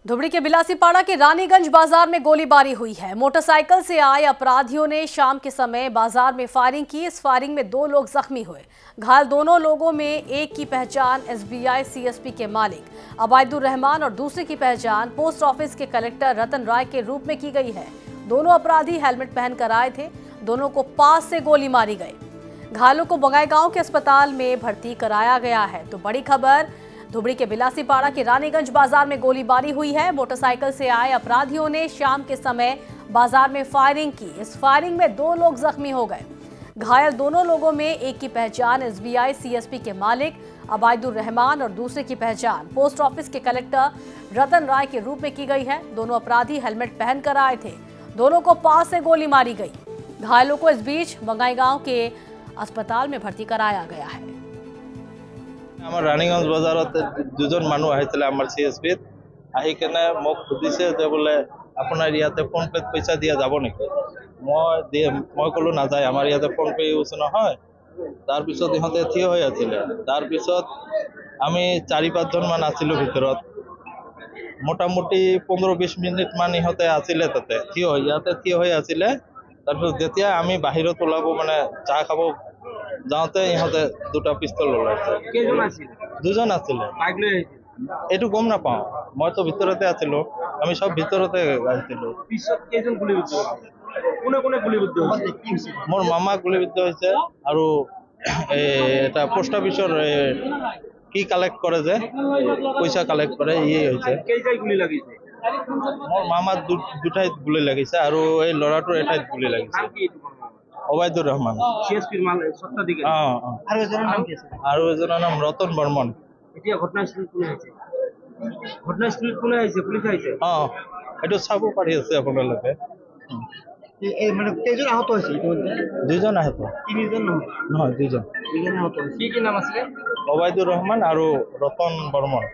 धुबरी के बिलासीपाड़ा के रानीगंज बाजार में गोलीबारी हुई है। मोटरसाइकिल से आए अपराधियों ने शाम के समय बाजार में फायरिंग की। इस फायरिंग में 2 लोग जख्मी हुए। घायल दोनों लोगों में एक की पहचान एसबीआई सीएसपी के मालिक अबायदुर रहमान और दूसरे की पहचान पोस्ट ऑफिस के कलेक्टर रतन राय के रूप में की गई है। दोनों अपराधी हेलमेट पहनकर आए थे। दोनों को पास से गोली मारी गई। घायलों को बंगाईगांव के अस्पताल में भर्ती कराया गया है। तो बड़ी खबर, धुबरी के बिलासीपाड़ा के रानीगंज बाजार में गोलीबारी हुई है। मोटरसाइकिल से आए अपराधियों ने शाम के समय बाजार में फायरिंग की। इस फायरिंग में 2 लोग जख्मी हो गए। घायल दोनों लोगों में एक की पहचान एसबीआई सीएसपी के मालिक अबायदुर रहमान और दूसरे की पहचान पोस्ट ऑफिस के कलेक्टर रतन राय के रूप में की गई है। दोनों अपराधी हेलमेट पहनकर आए थे। दोनों को पास से गोली मारी गई। घायलों को इस बीच बंगाईगांव के अस्पताल में भर्ती कराया गया है। आम रानीगंज बाजार दुजन मानु सीएसपी मोक सुधिसे बोले अपना इते फोन पे पैसा दिया जा निकी मैं कलो ना जाए आम इते फोन पे यूज नहय तार पिছত इहते थिय হৈ आছিলে तार पिছত आमी 4-5 जन मान आছিলো ভিতৰত মোটামুটি 15-20 মিনিট মান ইহতে आছিলে তাতে থিয় হৈ आছিলে তাৰপিছত যেতিয়া আমি বাহিৰত ওলাব মানে চা খাব যাওঁতে ইহতে দুটা পিস্তল ওলাইছে। কেইজন আছিল? দুজন আছিল। বাইক লৈ আহিছিল এটো গম না পাও মই তো ভিতৰতে আছিলো আমি সব ভিতৰতে আছিলো। পিছত কেইজন গুলিবিদ্ধ কোনে কোনে গুলিবিদ্ধ হৈছে? মোৰ মামা গুলিবিদ্ধ হৈছে আৰু এটা পোষ্ট অফিসৰ কি কালেক্ট কৰে যে পইচা কালেক্ট কৰে ইয়ে হৈছে। কেইটাই গুলি লাগিছে? মোৰ মামা দুটাই গুলি লাগিছে আৰু এই লৰাটোৰ এটাই গুলি লাগিছে। অবায়দুর রহমান সিএসপির মালিক সত্ত্বাধিকারী। আর এজনের নাম কি আছে? আর এজনের নাম রতন বর্মন। এতিয়া ঘটনাস্থল কোনে আছে? ঘটনাস্থল কোনে আছে? পুলিশ আইছে? এটা চাব পাৰি আছে আপোনালোকে। এই মানে কেইজন আহত হৈছে? দুজন আহত। তিনিজন নহয় দুজন। দুজন আহত হৈছে। কি নাম আছে? অবায়দুর রহমান আৰু ৰতন বৰ্মন।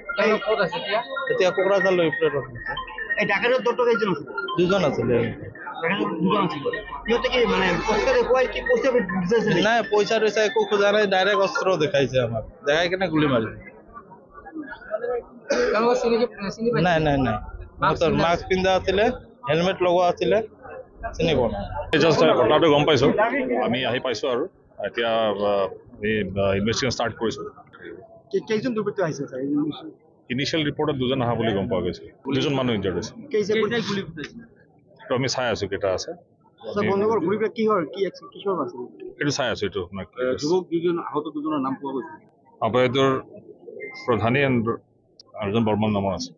ক'ত আছে এতিয়া? এতিয়া কোকৰাঝাৰ লৈ প্ৰেৰণ হৈছে। এই ডাকাতৰ দত্ত কেইজন আছে? দুজন আছে। না পয়সা টয়সা একো খোঁজা নাই, ডাইরেক্ট অস্ত্র দেখাইছে আমার দেখাই কেনে গুলি মারিছে। নাই নাই নাই মাস্ক পিন্ধা আছিলে হেলমেট লগোৱা আছিলে চিনি পোৱা নাই। ঘটনাটো গম পাইছো আমি আহি পাইছো আৰু এতিয়া ইনভেষ্টিগেশ্যন ষ্টাৰ্ট কৰিছো। কেইজন দুৰ্বৃত্ত আহিছে স্যাৰ? ইনিচিয়েল ৰিপৰ্টত 2জন অহা বুলি গম পোৱা গৈছে। 2জন মানুহ ইনজাৰ্ড হৈছে। কেইটাই গুলি ফুটাইছে? তো আমি চাই আছো কেইটা আছে। স্যার বন্ধুবর গুলিটা কি হয় কি কিশোর আছে? এইটো চাই আছো। এইটো যুৱক দুজন আহত দুজনৰ নাম পোৱা গৈছে। অবায়দুৰ প্ৰধানী আৰু এজন বৰ্মন নামৰ আছে।